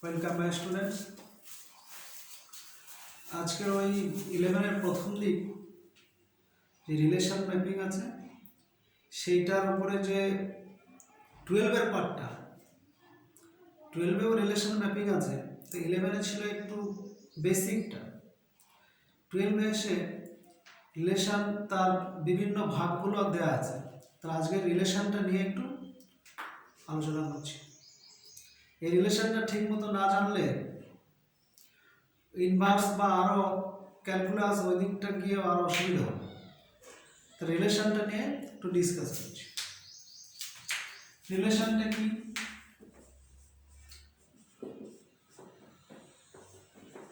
Welcome my students. আজকের ওই 11-এর প্রথম দিক যে রিলেশন ম্যাপিং আছে সেইটার উপরে যে 12-এর পার্টটা, 12-এও রিলেশন ম্যাপিং আছে, তো 11-এ ছিল একটু বেসিকটা। 12-এ এসে রিলেশন তার বিভিন্ন ভাগগুলো দেওয়া আছে, তো আজকের রিলেশনটা নিয়ে একটু আলোচনা করছি। এই রিলেশনটা ঠিক মতো না জানলে ইনভার্স বা আরও ক্যালকুলাস ওই দিকটা গিয়ে আরও অসুবিধা হবে। তো রিলেশনটা নিয়ে একটু ডিসকাস করছি। রিলেশনটা কি?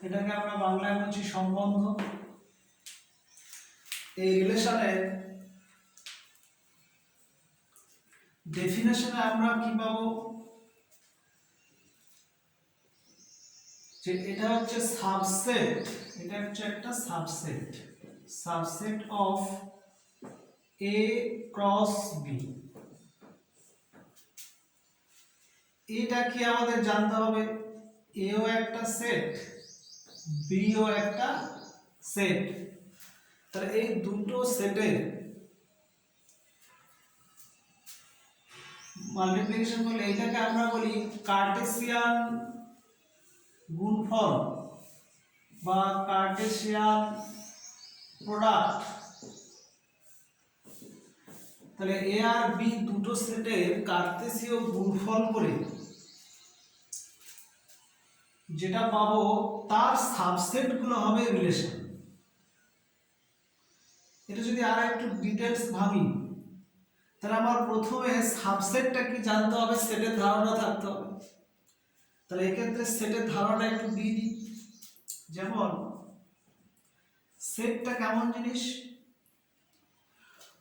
এটাকে আমরা বাংলায় বলছি সম্বন্ধ। এই রিলেশনের ডেফিনেশনে আমরা কি পাবো, যে এটা হচ্ছে সাবসেট, এটা হচ্ছে একটা subset of A cross B. এটা কি আমাদের জানতে হবে, এও একটা সেট, বিও একটা সেট। তাহলে এই দুটো সেটের মাল্টিপ্লিকেশন করলে এটাকে আমরা বলি কার্টেসিয়ান গুণফল বা কার্টেসিয়ান প্রোডাক্ট। তাহলে এ আর বি দুটো সেটের কার্টেসীয় গুণফল করে যেটা পাবো তার সাবসেটগুলো হবে রিলেশন। এটা যদি আর একটু ডিটেলস ভাবি, তাহলে আমার প্রথমে সাবসেটটা কি জানতে হবে, সেটের ধারণা থাকতে হবে। তাহলে এক্ষেত্রে সেটের ধারণা একটু দিয়ে দিই। যেমন সেটটা কেমন জিনিস,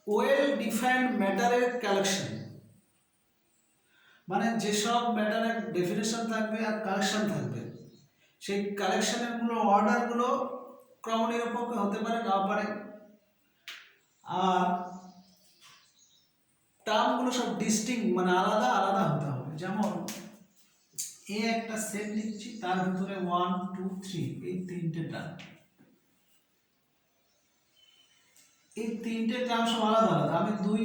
ওয়েল ডিফাইন্ড ম্যাটারের কালেকশন, মানে যেসব ম্যাটারের ডেফিনেশন থাকবে আর কালেকশন থাকবে, সেই কালেকশনের গুলো অর্ডারগুলো ক্রমনিরপেক্ষ হতে পারে, না পারে, আর টার্মগুলো সব ডিস্টিংক্ট মানে আলাদা আলাদা হতে হবে। যেমন এ একটা সেট নিচ্ছি, তার ভিতরে 1 2 3 এই তিনটে টার্ম, এই তিনটে টার্ম সব আলাদা আলাদা, আমি দুই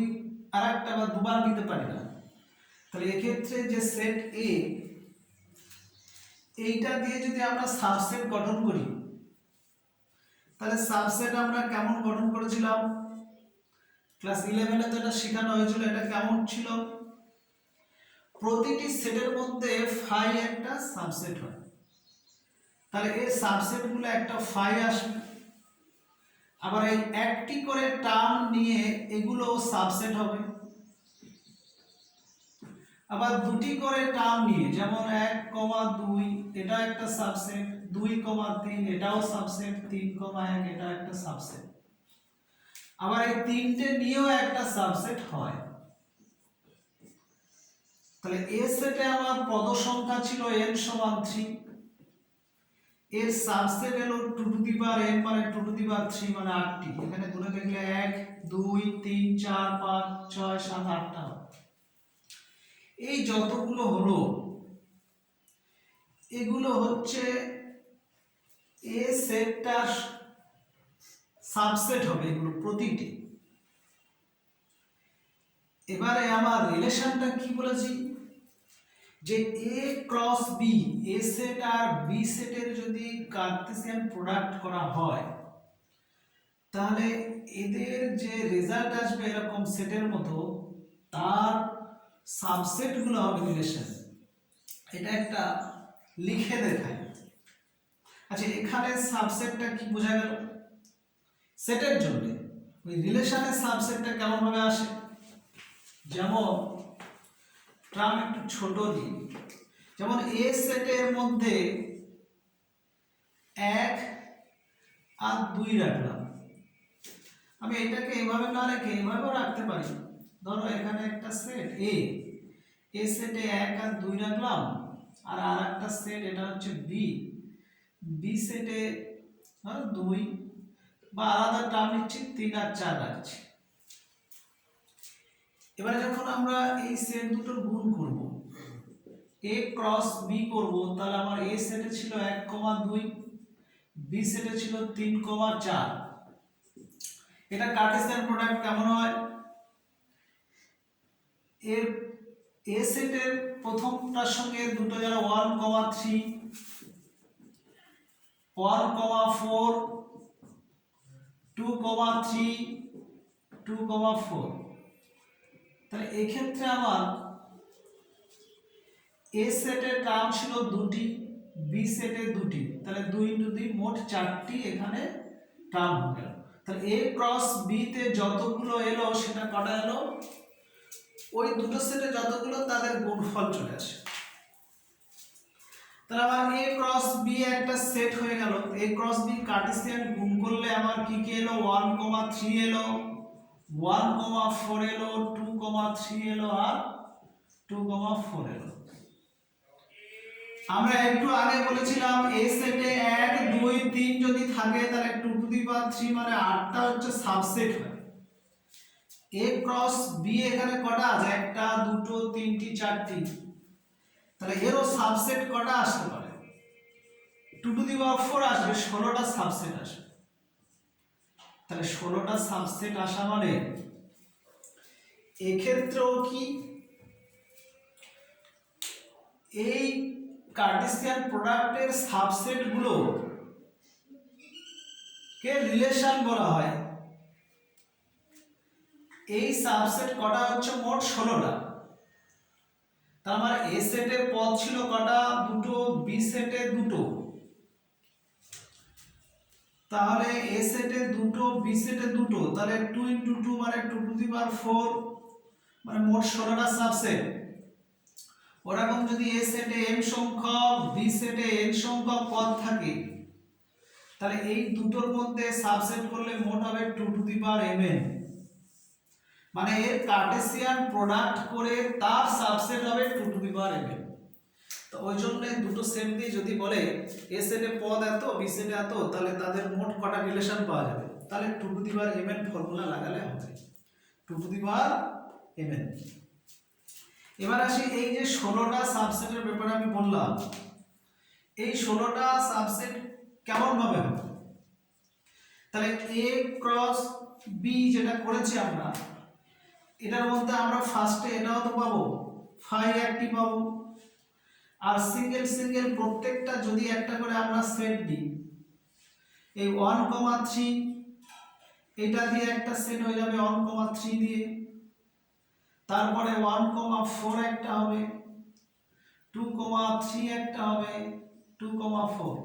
আর একটা বা দুবার নিতে পারি না। তাহলে এক্ষেত্রে যে সেট এ, এইটা দিয়ে যদি আমরা সাবসেট গঠন করি, তাহলে সাবসেট আমরা কেমন গঠন করেছিলাম, ক্লাস 11-এ তো এটা শেখানো হয়েছিল। এটা কেমন ছিল, প্রতিটি সেটের মধ্যে ফাই একটা সাবসেট হয়, তাহলে এই সাবসেটগুলো একটা ফাই আসবে। আবার এই একটি করে টার্ম নিয়ে এগুলো সাবসেট হবে। আবার দুটি করে টার্ম নিয়ে, যেমন 1,2 এটা একটা সাবসেট, 2,3 এটাও সাবসেট, 3,1 এটা একটা সাবসেট। আবার এই তিনটে নিয়েও একটা সাবসেট হয়। তাহলে এ সেটে আমার পদ সংখ্যা ছিল n সমান 3, এর সাবসেট হলো 2 টু দি পাওয়ার n মানে 2 টু দি পাওয়ার 3 মানে 8টি। এখানে গুণে দেখলে 1 2 3 4 5 6 7 8টা। এই যতগুলো হলো এগুলো হচ্ছে এ সেটটার সাবসেট হবে, এগুলো প্রতিটি। এবারে আমার রিলেশনটা কি বলেছি, যে এ ক্রস বি, এ সেট আর বি সেটের যদি কার্টেসিয়ান প্রোডাক্ট করা হয়, তাহলে এদের যে রেজাল্ট আসবে এরকম সেটের মতো, তার সাবসেটগুলো হবে রিলেশন। এটা একটা লিখে দেখায়। আচ্ছা, এখানে সাবসেটটা কি বোঝা গেল, সেটের জন্য ওই রিলেশনের সাবসেটটা কেমন ভাবে আসে। যেমন ট্রাম একটু ছোট দিই, যেমন এ সেটের মধ্যে 1 আর 2 রাখলাম। আমি এটাকে এভাবে না রেখে এভাবেও রাখতে পারি। ধরো এখানে একটা সেট এ সেটে 1 আর 2 রাখলাম, আর একটা সেট এটা হচ্ছে বি সেটে 2 বা আলাদা টার্ম নিচ্ছি 3 আর 4 রাখছি। এবারে যখন আমরা এই সেট দুটোর গুণ করব, এ ক্রস বি করব, তাহলে আমার এ সেটে ছিল 1,2, বি সেটে ছিল 3,4। এটা কার্টেসিয়ান প্রোডাক্ট কেমন হয়? এর এ সেটের প্রথমটার সঙ্গে দুটো গেল 1,3, 1,4, 2,3, 2,4। তাহলে এই ক্ষেত্রে আমার এ সেটের টার্ম ছিল দুটি, বি সেটে দুটি, তাহলে 2 × 2 মোট 4টি এখানে টার্ম হয়ে গেল। তাহলে এ ক্রস বি তে যতগুলো এলো সেটা কটা এলো? ওই দুটো সেটে যতগুলো তাদের গুণফল চলে আসে। তাহলে আমার এ ক্রস বি একটা সেট হয়ে গেল। এ ক্রস বি কার্টেসিয়ান গুণ করলে আমার কি কি এলো? 1,3 এলো, 1,4 এলো, 2,3 এলো আর 2,4 এলো। আমরা একটু আগে বলেছিলাম এ সেটে 1, 2, 3 যদি থাকে তাহলে 2⁻³ মানে 8টা হচ্ছে সাবসেট হয়। এ ক্রস বি এখানে কটা আছে? 1, 2, 3, 4টি। তাহলে এরও সাবসেট কটা আসতে পারে? 2⁻4 আসবে, 16টা সাবসেট আসবে। তাহলে 16টা সাবসেট আসা মানে এক্ষেত্রেও কি এই কার্টেসিয়ান প্রোডাক্টের সাবসেট গুলো কে রিলেশন বলা হয়। এই সাবসেট কটা হচ্ছে? মোট 16টা। তার মানে এ সেটের পদ ছিল কটা? দুটো, বি সেটে দুটো। তাহলে এ সেটে দুটো, বি সেটে দুটো, তাহলে 2 × 2 মানে 2⁴, মানে মোট 16টা সাবসেট। ওরকম যদি এ সেটে m সংখ্যক, বি সেটে n সংখ্যক পদ থাকে, তাহলে এই দুটোর মধ্যে সাবসেট করলে মোট হবে 2⁻mn। মানে এর কার্টেসিয়ান প্রোডাক্ট করে তার সাবসেট হবে 2⁻mn। তো ওই জন্য দুটো সেট দিয়ে যদি বলে এ সেটে পদ এত, বি সেটে এত, তাহলে তাদের মোট কটা রিলেশন পাওয়া যাবে? তাহলে 2⁻mn ফর্মুলা লাগালে হবে 2⁻mn। এবার আসি এই যে 16টা সাবসেটের ব্যাপারে আমি বললাম, এই 16টা সাবসেট কেমন ভাবে হবে? তাহলে এ ক্রস বি যেটা করেছি আমরা, এটার মধ্যে আমরা ফার্স্টে এটাও তো পাবো, ফাই একটি পাবো, আর সিঙ্গেল সিঙ্গেল প্রত্যেকটা যদি একটা করে আমরা সেট দিই, এই 1,3 এটা দিয়ে একটা সেট হয়ে যাবে 1,3 দিয়ে, তারপরে 1,4 একটা হবে, 2,3 একটা হবে, 2,4,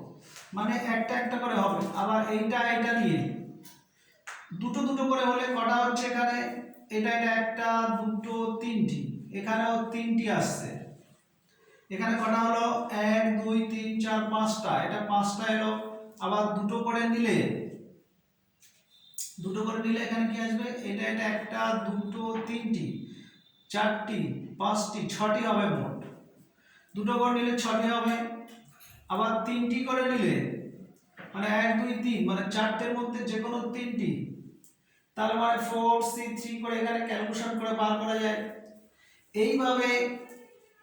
মানে একটা একটা করে হবে। আবার এইটা এটা নিয়ে দুটো দুটো করে হলে কটা হচ্ছে এখানে? এটা এটা একটা, দুটো, তিনটি, এখানেও তিনটি আসছে। এখানে কটা হলো? 1, 2, 3, 4, 5টা, এটা 5টা এলো। আবার দুটো করে নিলে এখানে কি আসবে? এটা এটা একটা, দুটো, তিনটি, চারটি, 5টি, 6টি হবে মোট। দুটো করে নিলে 6টি হবে। আবার তিনটি করে নিলে মানে 1, 2, 3 মানে 4টের মধ্যে যে কোনো তিনটি, তার মানে 4, 6, 3 করে এখানে ক্যালকুলেশন করে বার করা যায়। এইভাবে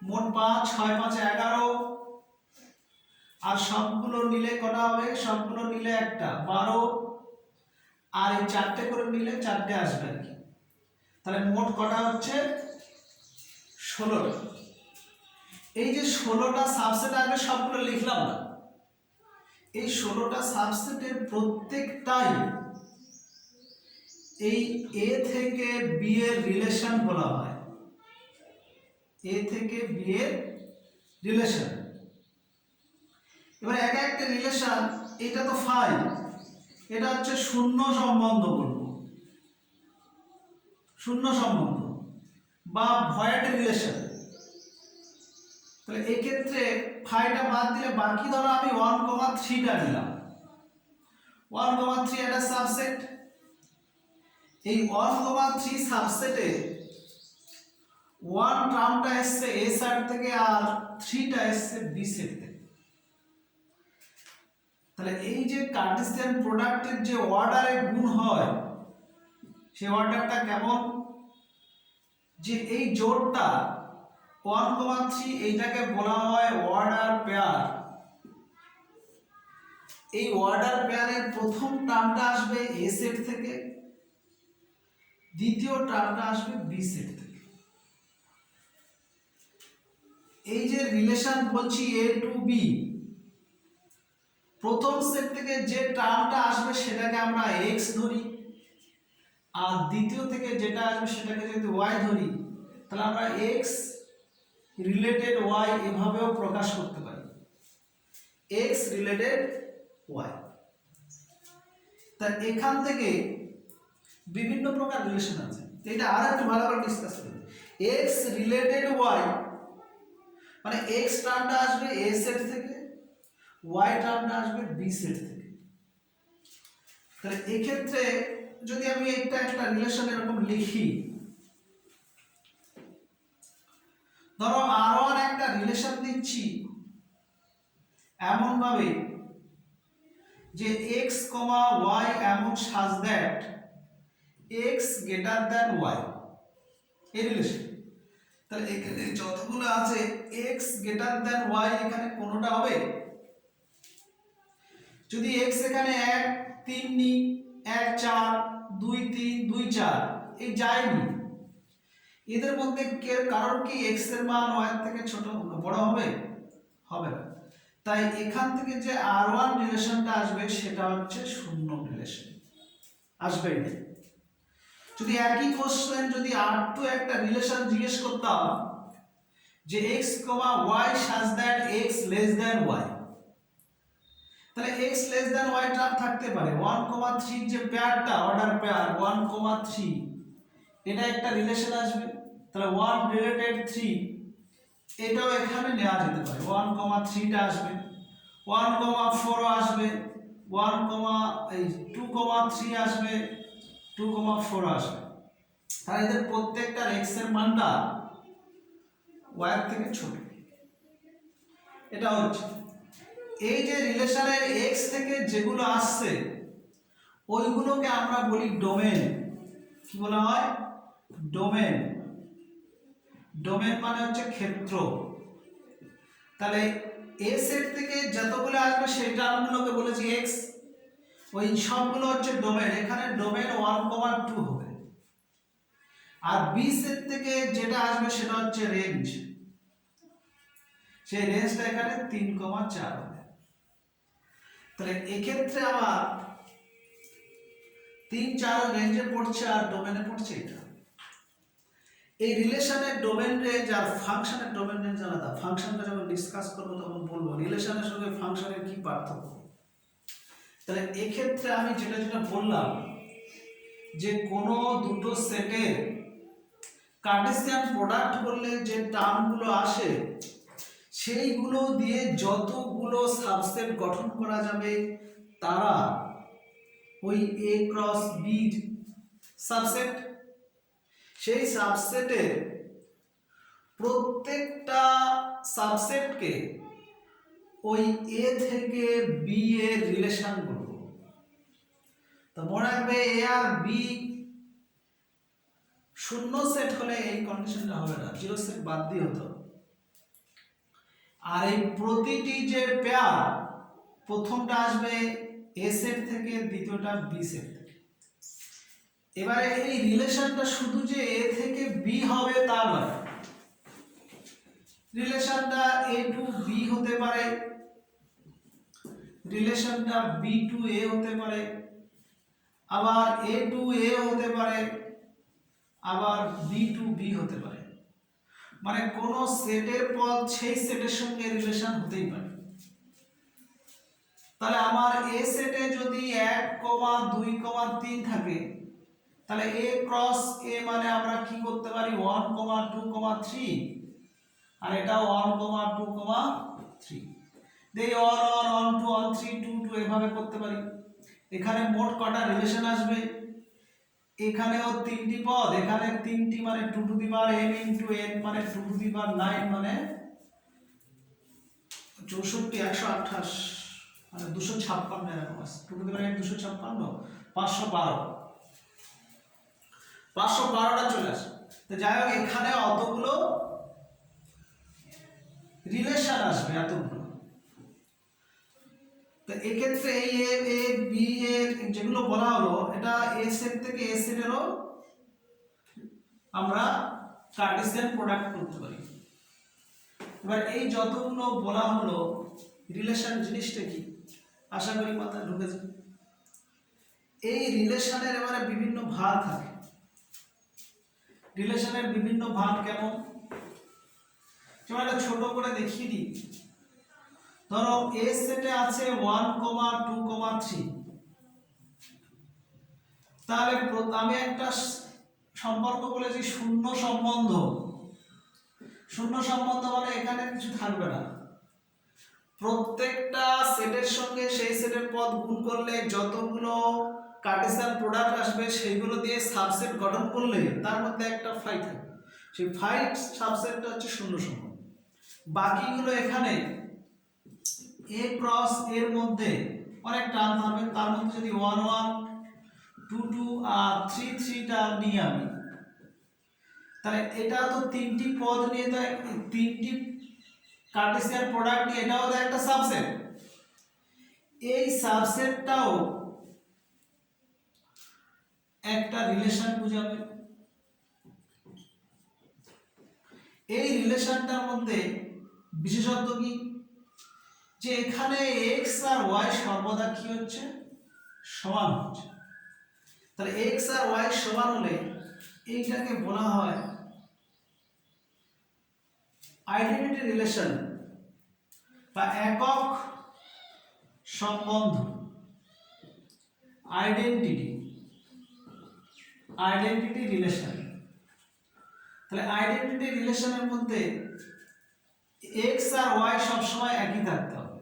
মোট 5, 6, 5, 11, আর সবগুলো নিলে কটা হবে? সবগুলো নিলে একটা, 12, আর এই 4টে করে নিলে 4টে আসবে আর কি। তাহলে মোট কটা হচ্ছে? 16টা। এই যে 16টা সাবসেট আসবে সবগুলো লিখলাম না, এই 16টা সাবসেটের প্রত্যেকটাই এই এ থেকে বি এর রিলেশন বলা হয়। এ থেকে বি এর রিলেশন। এবার এক একটা রিলেশন, এটা তো ফাই, এটা হচ্ছে শূন্য সম্বন্ধ বলবো, শূন্য সম্বন্ধ বা ভয়েড রিলেশন। তাহলে এই ক্ষেত্রে ফাইটা বাদ দিলে বাকি ধরো আমি 1,3টা নিলাম, 1,3 একটা সাবসেট। এই 1,3 সাবসেটে 1 টার্মটা এসছে এ সেট থেকে আর 3টা এসছে বি সেট থেকে। তাহলে এই যে কার্টেসিয়ান প্রোডাক্টের যে অর্ডারে গুণ হয়, সেই অর্ডারটা কেমন? যে এই জোড়টা 1,3 এইটাকে বলা হয় অর্ডার পেয়ার। এই অর্ডার পেয়ারের প্রথম টার্মটা আসবে এ সেট থেকে, দ্বিতীয় টার্মটা আসবে বি সেট থেকে। এই যে রিলেশন বলছি এ টু বি, প্রথম সেট থেকে যে টার্মটা আসবে সেটাকে আমরা এক্স ধরি, আর দ্বিতীয় থেকে যেটা আসবে সেটাকে যদি ওয়াই ধরি, তাহলে আমরা এক্স রিলেটেড ওয়াই এভাবেও প্রকাশ করতে পারি, এক্স রিলেটেড ওয়াই। তা এখান থেকে বিভিন্ন প্রকার রিলেশন আছে, এটা আর একটু ভালো করে ডিসকাস করব। এক্স রিলেটেড ওয়াই মানে এক্স টার্মটা আসবে এ সেট থেকে, ওয়াই টার্মটা আসবে বি সেট থেকে। তাহলে এই ক্ষেত্রে যদি আমি একটা রিলেশন এরকম লিখি, ধরো R1 একটা রিলেশন দিচ্ছি এমন ভাবে যে x, y এমন such that x greater than y, এই রিলেশন। তাহলে এখানে যতগুলো আছে x গ্রেটার দ্যান y এখানে কোনোটা হবে? যদি x এখানে 1 3 নি, 1 4 2 3 2 4 এই যায়নি, এদের মধ্যে কারণ কি x এর মান y এর থেকে ছোট বড় হবে? হবে না। তাই এখান থেকে যে R1 রিলেশনটা আসবে সেটা হচ্ছে শূন্য রিলেশন, আসবে না। যদি একই কোশ্চেন যদি R2 একটা রিলেশন জিজ্ঞেস করতাম যে x, y such that x less than y, তাহলে x less than y term থাকতে পারে। 1,3 যে পেয়ারটা অর্ডার পেয়ার 1,3 এটা একটা রিলেশন আসবে, তাহলে 1 রিলেটেড 3 এটাও এখানে নেওয়া যেতে পারে, 1,3 টা আসবে, 1,4 আসবে, 2,3 আসবে, 2,4 আসবে। তাহলে এদের প্রত্যেকটার x এর মানটা y এর থেকে ছোট। এটা হচ্ছে এই যে রিলেশনের x থেকে যেগুলো আসছে ওইগুলোকে আমরা বলি ডোমেন। কি বলা হয়? ডোমেন। ডোমেন মানে হচ্ছে ক্ষেত্র। তাহলে এ সেট থেকে যতগুলো আসবে সেই টার্মগুলোকে বলেছি x, ওই সবগুলো হচ্ছে ডোমেন। এখানে ডোমেন 1,2 হবে। আর বি সেট থেকে যেটা আসবে সেটা হচ্ছে রেঞ্জ, সেই রেঞ্জটা এখানে 3,4 হবে। তাহলে এক্ষেত্রে আবার 3, 4 রেঞ্জে পড়ছে আর ডোমেনে পড়ছে এটা। এই রিলেশনের ডোমেন রেঞ্জ আর ফাংশনের ডোমেন রেঞ্জ আলাদা। ফাংশনটা যখন ডিসকাস করব তখন বলবো রিলেশনের সঙ্গে ফাংশনের কি পার্থক্য। তাহলে এক্ষেত্রে আমি যেটা বললাম যে কোনো দুটো সেটের কার্টেসিয়ান প্রোডাক্ট করলে যে টার্মগুলো আসে সেইগুলো দিয়ে যতগুলো সাবসেট গঠন করা যাবে তারা ওই a ক্রস b সাবসেট। সেই সাবসেটের প্রত্যেকটা সাবসেটকে ওই a থেকে b এর রিলেশন বলবো। তো মনে রাখবে a আর b শূন্য সেট হলে এই কন্ডিশনটা হবে না, জিরো সেট বাদ দিয়ে হতো। আর এই প্রতিটি যে পেয়ার প্রথমটা আসবে এ সেট থেকে, দ্বিতীয়টা বি সেট থেকে। এবারে এই রিলেশনটা শুধু যে এ থেকে বি হবে তা নয়, রিলেশনটা এ টু বি হতে পারে, রিলেশনটা বি টু এ হতে পারে, আবার এ টু এ হতে পারে, আবার বি টু বি হতে পারে। মানে কোন সেটের পদ সেই সেটের সঙ্গে রিলেশন হতেই পারে। তাহলে আমার এ সেটে যদি 1, 2, 3 থাকে, তাহলে a ক্রস a মানে আমরা কি করতে পারি 1, 2, 3, আর এটা 1, 2, 3 দেই 1, 1, 2, 1, 3, 2, 2 এভাবে করতে পারি। এখানে মোট কটা রিলেশন আসবে? এখানেও 3টি পদ, এখানে 3টি মানে 2 to the power n into n মানে 2 টু দি পাওয়ার 9 মানে 64, 128 মানে 256 এরকম আছে। 2 টু দি পাওয়ার 256, 512টা চলে আসে। তো যাই হোক এখানে অতগুলো রিলেশন আসবে এতগুলো। তো এক্ষেত্রে এই এ এ বি এর যেগুলো বলা হলো এটা এ সেট থেকে এ সেটেরও আমরা কার্টেসিয়ান প্রোডাক্ট করতে পারি। এবার এই যতগুলো বলা হলো রিলেশন জিনিসটা কি আশা করি মাথায় ঢুকেছে। এই রিলেশনের এবারে বিভিন্ন ভাগ থাকে। রিলেশনের বিভিন্ন ভাগ কেমন, যেমন একটা ছোট করে দেখিয়ে দিই। ধরো এ সেটে আছে 1, 2, 3। তাহলে আমি একটা সম্পর্ক বলেছি শূন্য সম্বন্ধ। শূন্য সম্বন্ধ মানে এখানে কিছু থাকবে না, প্রত্যেকটা সেটের সঙ্গে সেই সেটের পদ গুণ করলে যতগুলো কার্টেসিয়ান প্রোডাক্ট আসবে সেইগুলো দিয়ে সাবসেট গঠন করলে তার মধ্যে একটা ফাই থাকবে, সেই ফাই সাবসেটটা হচ্ছে শূন্য সম্বন্ধ। বাকিগুলো এখানে এ ক্রস এর মধ্যে অনেক টার্ম থাকবে, তার মধ্যে যদি 1, 1, 2, 2 আর 3, 3টা নিয়ে আমি, তাহলে এটা তো তিনটি পদ নিয়ে, তাই তিনটি কার্টেসিয়ান প্রোডাক্ট নিয়ে এটাও তো একটা সাবসেট। এই সাবসেটটাও একটা রিলেশন বোঝাবে। এই রিলেশনটার মধ্যে বিশেষত্ব কি, যে এখানে x আর y সর্বদা কি হচ্ছে, সমান হচ্ছে। তাহলে x আর y সমান হলে এইটাকে বলা হয় আইডেন্টিটি রিলেশন বা একক সম্বন্ধ। Identity relation. তাহলে আইডেন্টিটি রিলেশনের মধ্যে x আর y সবসময় একই থাকতে হবে।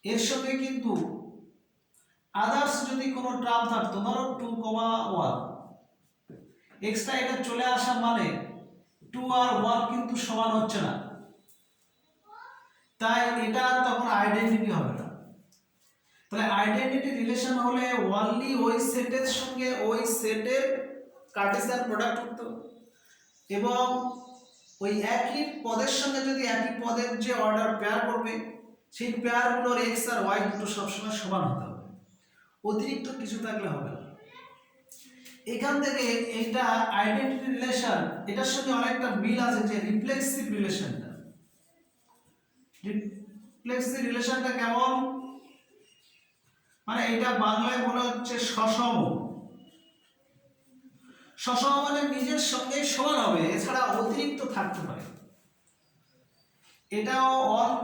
এর সঙ্গে কিন্তু আদার্স যদি কোনো টার্ম থাকতো, ধরো 2, 1, এক্সট্রা এটা চলে আসা মানে 2 আর 1 কিন্তু সমান হচ্ছে না, তাই এটা তখন আইডেন্টিটি হবে না। তাহলে আইডেন্টিটি রিলেশন হলে ওনলি ওই সেটের সঙ্গে ওই সেটের কার্টেসিয়ান প্রোডাক্ট হতো, এবং ওই একই পদের সঙ্গে যদি একই পদের যে অর্ডার পেয়ার করবে সেই পেয়ারগুলোর x আর y দুটো সবসময় সমান হতে হবে, অতিরিক্ত কিছু থাকলে হবে না। এখান থেকে এটা আইডেন্টিটি রিলেশন, এটার সঙ্গে অনেকটা মিল আছে যে রিফ্লেক্সিভ রিলেশনটা। রিফ্লেক্সিভ রিলেশনটা কেমন, মানে এটা বাংলায় বলা হচ্ছে সসম। সসম মানে নিজের সঙ্গে সমান হবে, এছাড়া অতিরিক্ত থাকতে পারে। এটাও 1,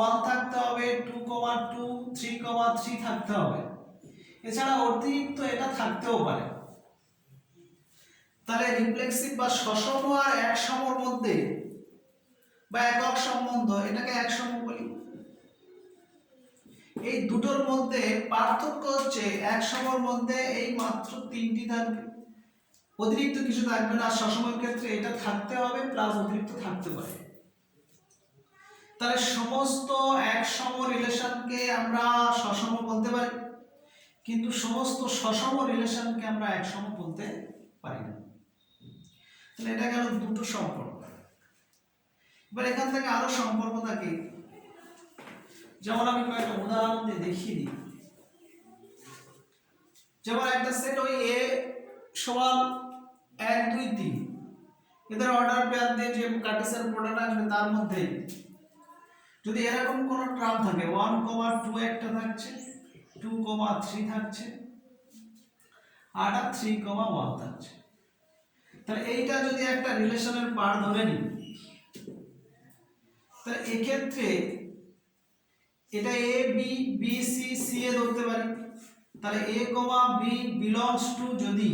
1 থাকতে হবে, 2, 2, 3, 3 থাকতে হবে, এছাড়া অতিরিক্ত এটা থাকতেও পারে। তাহলে রিফ্লেক্সিভ বা সসম আর একসমর মধ্যে বা একক সম্বন্ধ, এটাকে একসম বলি। এই দুটোর মধ্যে পার্থক্য হচ্ছে একসমর মধ্যে এই মাত্র তিনটি থাকবে, অতিরিক্ত কিছু থাকবে না। সসমের ক্ষেত্রে এটা থাকতে হবে প্লাস অতিরিক্ত থাকতে পারে। তাহলে সমস্ত একসম রিলেশনকে আমরা সসম বলতে পারি, কিন্তু সমস্ত সসম রিলেশনকে আমরা একসম বলতে পারি না। তাহলে এটা গেল দুটো সম্পর্ক। এবার এখান থেকে আরো সম্পর্ক থাকে, যেমন আমি কয়েকটা উদাহরণ দিয়ে দেখিয়ে দিই। যেমন একটা সেট ওই a সমান 1, 2, 3, এদের অর্ডার পেয়ার দিয়ে যে কার্টেসিয়ান প্রোডাক্ট আসবে তার মধ্যে যদি এরকম কোনো টার্ম থাকে 1, 2 একটা থাকছে, 2, 3 থাকছে, আর 3, 1 থাকছে, তাহলে এইটা যদি একটা রিলেশনের পার্ট ধরে নিই, তাহলে এক্ষেত্রে এটা a b b c c এ ধরতে পারি। তাহলে a, b বিলংস টু যদি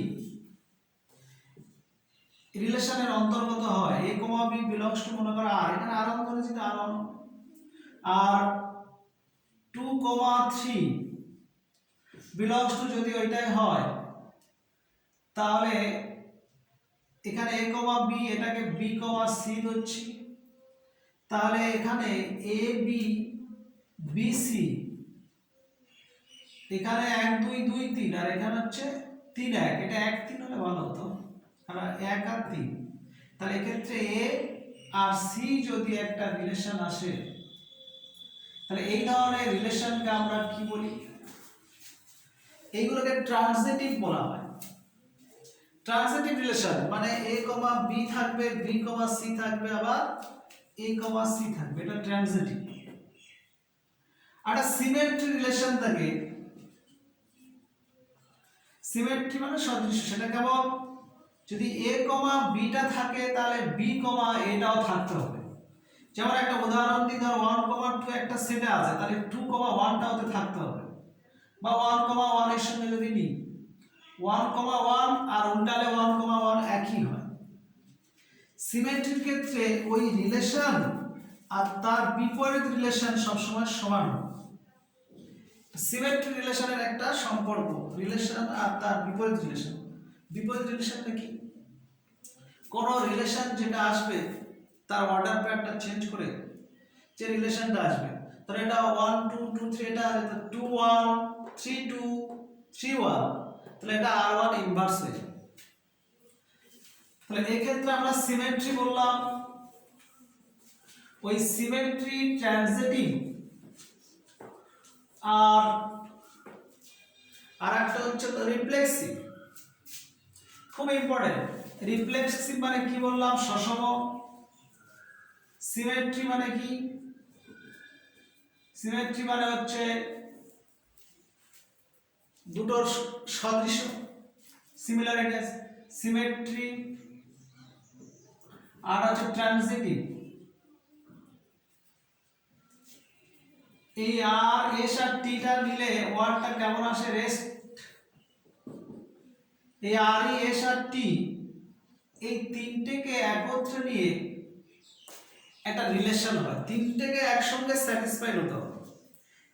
রিলেশনের অন্তর্গত হয়, a, b বিলংস টু মনে করো r, এখানে r1 ধরেছি তো r1, আর 2, 3 বিলংস টু যদি ওইটাই হয়, তাহলে এখানে a, b এটাকে b, c ধরছি। তাহলে এখানে a b b c, এখানে 1, 2, 2, 3, আর এখানে হচ্ছে 3, 1, এটা 1, 3 হলে ভালো হতো, আর 1 আর 3। তাহলে এক্ষেত্রে a আর সি যদি একটা রিলেশন আসে, তাহলে এই ধরনের রিলেশনকে আমরা কি বলি? এইগুলোকে ট্রানজিটিভ বলা হয়। ট্রানজিটিভ রিলেশন মানে a, b থাকবে, b, c থাকবে, আবার a, c থাকবে, এটা ট্রানজিটিভ। আর একটা সিমেট্রি রিলেশন থাকে, সিমেট্রি মানে সদৃশ্য। সেটা কেমন? যদি a, b টা থাকে তাহলে b, a টাও থাকতে হবে। যেমন একটা উদাহরণ দিই, ধর 1, 2 একটা সেটে আছে, তাহলে 2, 1 টাওতে থাকতে হবে। বা 1, 1 এর সঙ্গে যদি নিই 1, 1 আর উল্টালে 1, 1 একই হয়। সিমেট্রির ক্ষেত্রে ওই রিলেশন আর তার বিপরীত রিলেশন সবসময় সমান হয়। সিমেট্রি রিলেশনের একটা সম্পর্ক, রিলেশন আর তার বিপরীত রিলেশন। বিপরীত রিলেশনটা কি? কোন রিলেশন যেটা আসবে তার অর্ডার পেয়ারটা চেঞ্জ করে যে রিলেশনটা আসবে, তাহলে এটা 1, 2, 2, 3, এটা 2, 1, 3, 2, 3, 1, তাহলে এটা R1 ইনভার্স হয়ে যাবে। তাহলে এই ক্ষেত্রে আমরা সিমেট্রি বললাম, ওই সিমেট্রি ট্রানজিটিভ। আর একটা হচ্ছে তো রিফ্লেক্সিভ, খুব ইম্পর্টেন্ট। রিফ্লেক্সিভ মানে কি বললাম? সসম। সিমেট্রি মানে কি? সিমেট্রি মানে হচ্ছে দুটোর সদৃশ্য, সিমিলারিটি আছে। সিমেট্রি আর হচ্ছে ট্রানজিটিভ। এই আর এস আর টিটা নিলে ওয়ার্ডটা কেমন আসে? রেস্ট। এই আর এস আর টি এই তিনটেকে একত্রে নিয়ে একটা রিলেশন হয়। তিনটেকে একসঙ্গে স্যাটিসফাইড হতে হবে।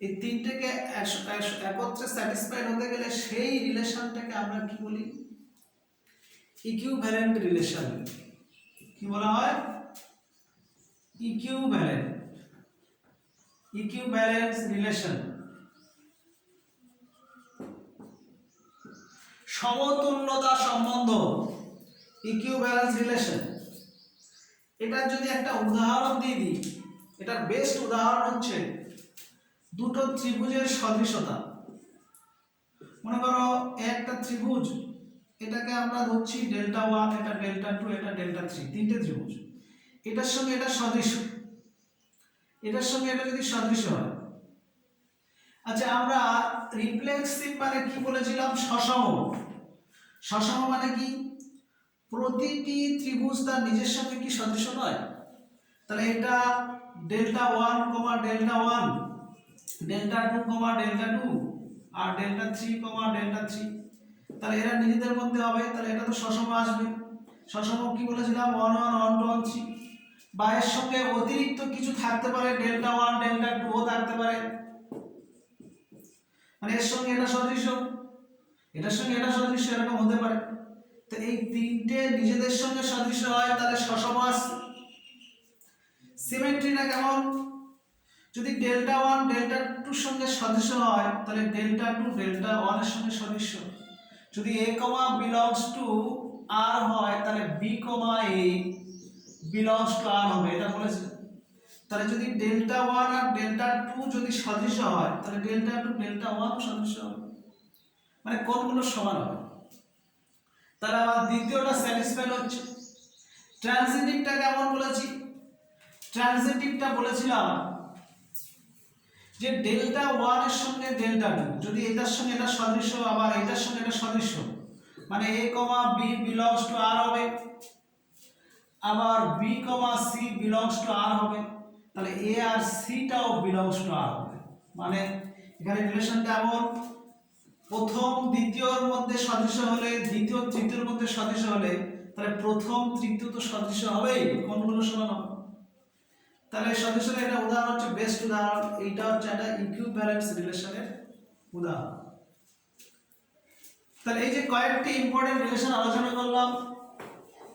এই তিনটেকে একত্রে স্যাটিসফাইড হতে গেলে সেই রিলেশনটাকে আমরা কি বলি? Equivalent relation. কি বলা হয়? ইকুইভ্যালেন্স রিলেশন, সমতুল্যতা সম্বন্ধ, ইকুইভ্যালেন্স রিলেশন। এটার যদি একটা উদাহরণ দিয়ে দিই, এটার বেস্ট উদাহরণ হচ্ছে দুটো ত্রিভুজের সদৃশতা। মনে করো একটা ত্রিভুজ, এটাকে আমরা ধরছি ডেল্টা 1, এটা ডেল্টা 2, এটা ডেল্টা 3, তিনটে ত্রিভুজ। এটার সঙ্গে এটা সদৃশ্য, এটার সঙ্গে এটা যদি সদৃশ্য হয়। আচ্ছা, আমরা রিফ্লেক্সিভ মানে কি বলেছিলাম? সসম। সসম মানে কি? প্রতিটি ত্রিভুজ তার নিজের সঙ্গে কি সদৃশ্য নয়? তাহলে এটা ডেল্টা 1, ডেল্টা 1, ডেল্টা 2, ডেল্টা 2, আর ডেল্টা 3, ডেল্টা 3, তাহলে এরা নিজেদের মধ্যে হবে, তাহলে এটা তো সসম আসবে। সসম কি বলেছিলাম? 1, 1, 1, 2, 1, 3। বা এর সঙ্গে অতিরিক্ত কিছু থাকতে পারে, ডেল্টা 1, ডেল্টা 2 ও থাকতে পারে, মানে এর সঙ্গে এটা সদৃশ্য, এটার সঙ্গে এটা সদৃশ্য, এরকম হতে পারে। তো এই তিনটে নিজেদের সঙ্গে সদৃশ্য হয়, তাহলে সসম আসছে। সিমেট্রিটা কেমন? যদি ডেল্টা 1 ডেল্টা 2 সঙ্গে সদৃশ্য হয়, তাহলে ডেল্টা 2 ডেল্টা 1 এর সঙ্গে সদৃশ্য। যদি a, belongs to r হয়, তাহলে b, a belongs to r হবে, এটা বলেছে। তাহলে যদি ডেল্টা 1 আর ডেল্টা 2 যদি সদৃশ্য হয়, তাহলে ডেল্টা 2 ডেল্টা 1 সদৃশ্য হবে, মানে কোণগুলো সমান হবে। তাহলে আমার দ্বিতীয়টা স্যাটিসফাইড হচ্ছে। ট্রানজিটিভটা কেমন বলেছি? ট্রানজিটিভটা বলেছিলাম যে ডেল্টা 1 এর সঙ্গে ডেল্টা 2 যদি এটার সঙ্গে এটা সদৃশ্য, আবার এটার সঙ্গে এটা সদৃশ্য, মানে a, b belongs to r হবে, আবার b, c belongs to r হবে, তাহলে a আর c টাও belongs to r হবে। মানে এখানে রিলেশনটা এমন, প্রথম দ্বিতীয়র মধ্যে সদৃশ্য হলে, দ্বিতীয় তৃতীয়র মধ্যে সদৃশ্য হলে, তাহলে প্রথম তৃতীয় তো সদৃশ্য হবেই, কোনগুলো সমান হবে। তাহলে সদৃশ্যের একটা উদাহরণ হচ্ছে, বেস্ট উদাহরণ এইটা হচ্ছে একটা ইকুইভ্যালেন্স রিলেশনের উদাহরণ। তাহলে এই যে কয়েকটি ইম্পর্টেন্ট রিলেশন আলোচনা করলাম,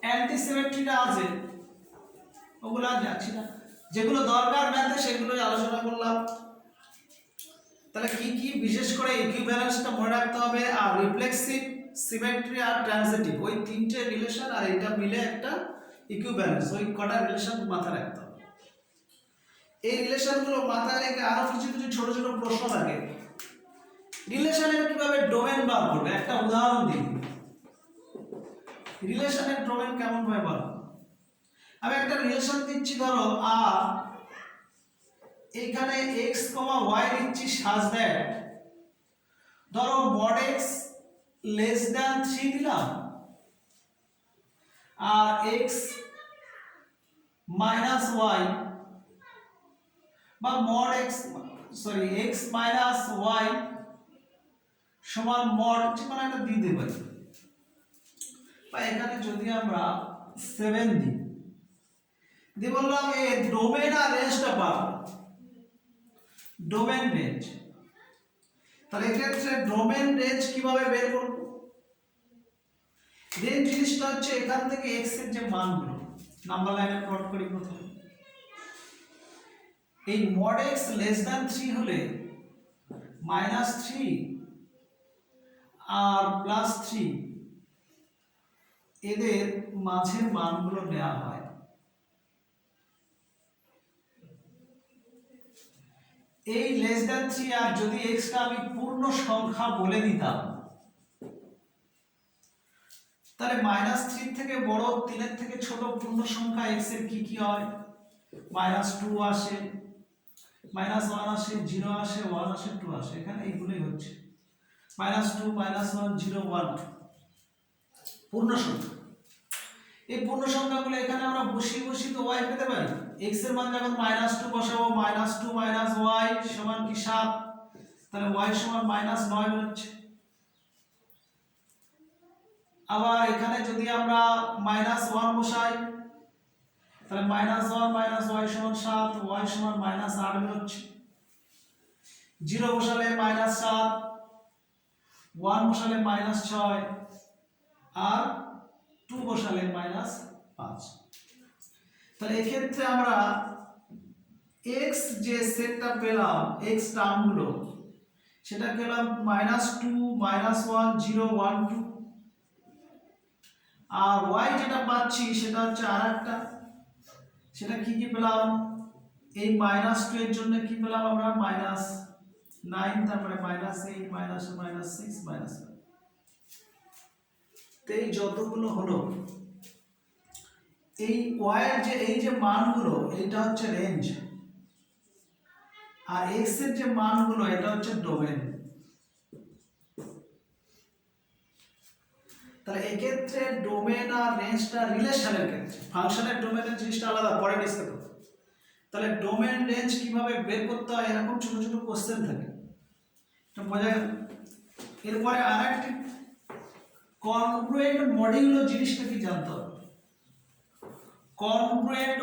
অ্যান্টিসিমেট্রিটা আছে, ওগুলো আর যাচ্ছি না, যেগুলো দরকার ম্যাথে সেগুলোই আলোচনা করলাম। তাহলে কি কি বিশেষ করে ইকুইভ্যালেন্সটা মনে রাখতে হবে, আর রিফ্লেক্সিভ, সিমেট্রি আর ট্রানজিটিভ, ওই তিনটে রিলেশন আর এটা মিলে একটা ইকুইভ্যালেন্স, ওই কটা রিলেশন মাথায় রাখতে হবে। এই রিলেশনগুলো মাথায় রেখে আরো কিছু কিছু ছোট ছোট প্রশ্ন থাকে। রিলেশনের কিভাবে ডোমেন বার করবে, একটা উদাহরণ দিই। রিলেশনের ডোমেন কেমন ভাবে বার করবে? আমি একটা রিলেশন দিচ্ছি, ধরো আর এখানে x, y দিচ্ছি সাজ দ্যাট, ধরো mod x লেস দ্যান 3 দিলাম আর x মাইনাস y বা mod x মাইনাস y সমান mod যে কোনো একটা দিতে পারি, বা এখানে যদি আমরা 7 দিই, দিয়ে বললাম এ ডোমেন আর রেঞ্জটা পাবো, ডোমেন রেঞ্জ। তাহলে এক্ষেত্রে ডোমেন রেঞ্জ কিভাবে বের করব? রেঞ্জ জিনিসটা হচ্ছে এখান থেকে x এর যে মানগুলো নাম্বার লাইনে প্লট করি প্রথমে। এই mod x লেস দ্যান 3 হলে -3 আর +3 এদের মাঝের মানগুলো নেওয়া হয়। এই লেস দ্যান 3 আর যদি x টা আমি পূর্ণ সংখ্যা বলে দিতাম, তাহলে -3 থেকে বড়, 3 এর থেকে ছোট পূর্ণ সংখ্যা x এর কি কি হয়? -2 আসে, -1 আসে, 0 আসে, 1 আসে, 2 আসে। এখানে এইগুলোই হচ্ছে -2, -1, 0, 1 পূর্ণ সংখ্যা। এই পূর্ণ সংখ্যাগুলো এখানে আমরা বসিয়ে বসিয়ে তো y পেতে পারি। x এর মান যখন -2 বসাবো, -2 - y সমান কি 7, তাহলে y সমান -9 হচ্ছে। আবার এখানে যদি আমরা -1 বসাই, তাহলে -1 - y সমান 7, y সমান -8 হচ্ছে। 0 বসালে -7, 1 বসালে -6 আর 2 বসালে -5। তাহলে এক্ষেত্রে আমরা x যে সেটটা পেলাম, x টার্মগুলো, সেটা পেলাম -2, -1, 0, 1, 2। আর y যেটা পাচ্ছি সেটা হচ্ছে আরেকটা, সেটা কি কি পেলাম? এই -2 এর জন্য কি পেলাম আমরা? -9, তারপরে -8, -6, -7। তো এই যতগুলো হলো, এই y এর যে এই যে মানগুলো, এটা হচ্ছে রেঞ্জ, আর x এর যে মানগুলো এটা হচ্ছে ডোমেন। তাহলে এক্ষেত্রে ডোমেন আর রেঞ্জটা রিলেশনের ক্ষেত্রে, ফাংশনের ডোমেনের জিনিসটা আলাদা, পরে ডিসকাস করব। তাহলে ডোমেন রেঞ্জ কিভাবে বের করতে হয়, এরকম ছোট ছোট কোশ্চেন থাকে, এটা বোঝা গেল। এরপরে আরেকটি কনগ্রুয়েন্ট মডিউলো জিনিসটা কি জানতে হবে। কনগ্রুয়েন্ট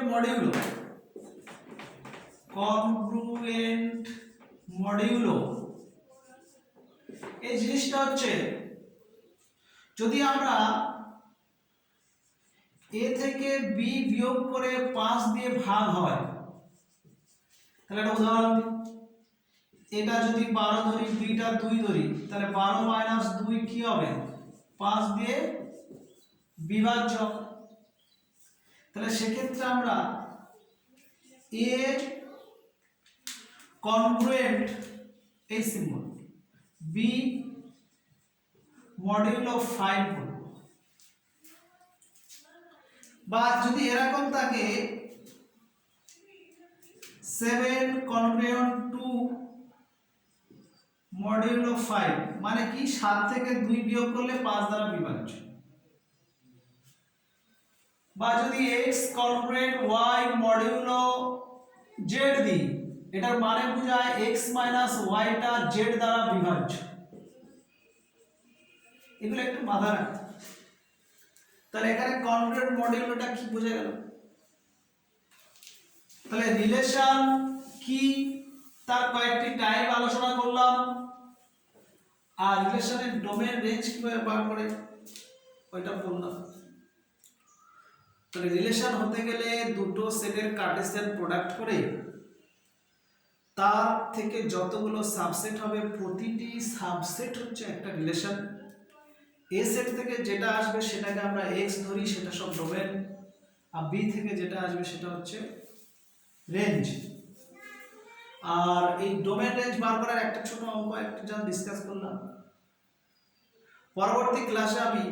মডিউলো এই জিনিসটা হচ্ছে, যদি আমরা a থেকে b বিয়োগ করে 5 দিয়ে ভাগ হয়, তাহলে একটা উদাহরণ দিই। এটা যদি 12 ধরি, bটা 2 ধরি, তাহলে 12 - 2 কি হবে? 5 দিয়ে বিভাজ্য। তাহলে সেক্ষেত্রে আমরা a কনগ্রুয়েন্ট এই সিম্বল, b মডিউলো 5 বলব। বা যদি এরকম থাকে 7 কনগ্রুয়েন্ট 2 মডিউলো 5, মানে কি 7 থেকে 2 বিয়োগ করলে 5 দ্বারা বিভাজ্য। বা যদি x congruent y modulo z দিই, এটার মানে বোঝায় x - y টা z দ্বারা বিভাজ্য। এগুলো একটু মাথায় রাখতে। তাহলে এখানে কনগ্রুয়েন্ট মডিউলোটা কি বোঝা গেল? তাহলে রিলেশন কি, তার কয়েকটি টাইপ আলোচনা করলাম, আর রিলেশনের ডোমেন রেঞ্জ কিভাবে বার করে ওইটা বললাম। তাহলে রিলেশন হতে গেলে দুটো সেটের কার্টেসিয়ান প্রোডাক্ট করে তার থেকে যতগুলো সাবসেট হবে, প্রতিটি সাবসেট হচ্ছে একটা রিলেশন। এ সেট থেকে যেটা আসবে সেটাকে আমরা এক্স ধরি, সেটা সব ডোমেন। আর বি থেকে যেটা আসবে সেটা হচ্ছে রেঞ্জ। আর এই ডোমেন রেঞ্জ বার করার একটা ছোট অঙ্ক একটা যা ডিসকাস করলাম। পরবর্তী ক্লাসে আমি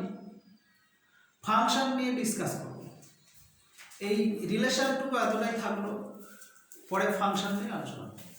ফাংশন নিয়ে ডিসকাস করব। এই রিলেশনটুকু এতটাই থাকলো, পরে ফাংশন নিয়ে আলোচনা করব।